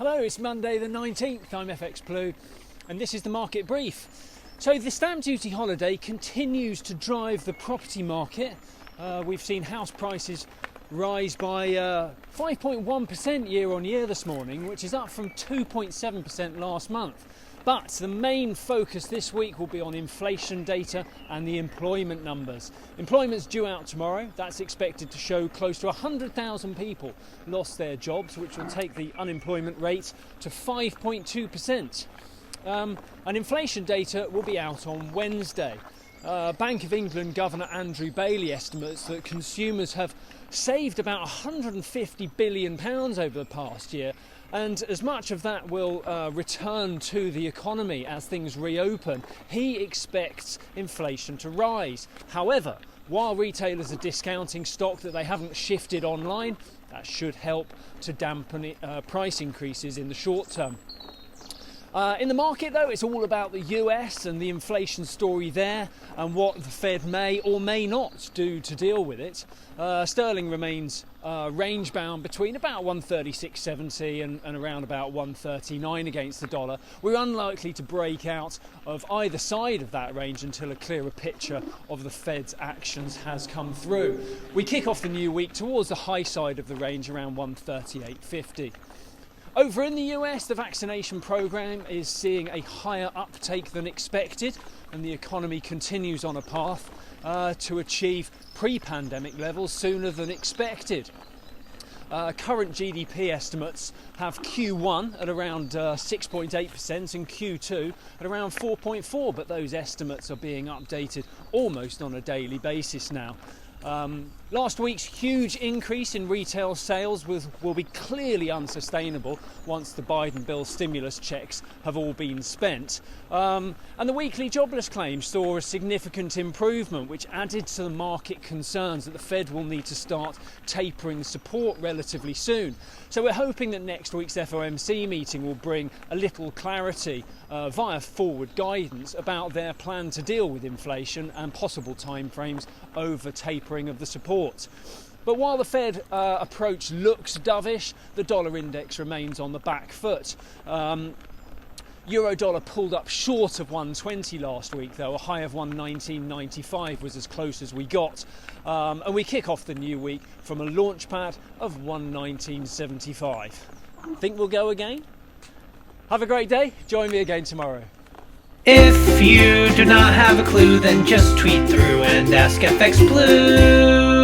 Hello, it's Monday the 19th, I'm FX Blue, and this is the market brief. So the stamp duty holiday continues to drive the property market. We've seen house prices rise by 5.1% year on year this morning, which is up from 2.7% last month. But the main focus this week will be on inflation data and the employment numbers. Employment's due out tomorrow. That's expected to show close to 100,000 people lost their jobs, which will take the unemployment rate to 5.2%. And inflation data will be out on Wednesday. Bank of England Governor Andrew Bailey estimates that consumers have saved about £150 billion over the past year, and as much of that will return to the economy as things reopen. He expects inflation to rise. However, while retailers are discounting stock that they haven't shifted online, that should help to dampen price increases in the short term. In the market, though, it's all about the US and the inflation story there and what the Fed may or may not do to deal with it. Sterling remains range bound between about 136.70 and around about 139 against the dollar. We're unlikely to break out of either side of that range until a clearer picture of the Fed's actions has come through. We kick off the new week towards the high side of the range around 138.50. Over in the US, the vaccination program is seeing a higher uptake than expected, and the economy continues on a path to achieve pre-pandemic levels sooner than expected. Current GDP estimates have Q1 at around 6.8% and Q2 at around 4.4%, but those estimates are being updated almost on a daily basis now. Last week's huge increase in retail sales will be clearly unsustainable once the Biden bill stimulus checks have all been spent. And the weekly jobless claims saw a significant improvement, which added to the market concerns that the Fed will need to start tapering support relatively soon. So we're hoping that next week's FOMC meeting will bring a little clarity via forward guidance about their plan to deal with inflation and possible timeframes over tapering of the support. But while the Fed approach looks dovish, the dollar index remains on the back foot. Euro dollar pulled up short of 120 last week, though. A high of 119.95 was as close as we got. And we kick off the new week from a launch pad of 119.75. Think we'll go again? Have a great day. Join me again tomorrow. If you do not have a clue, then just tweet through and ask FX Blue.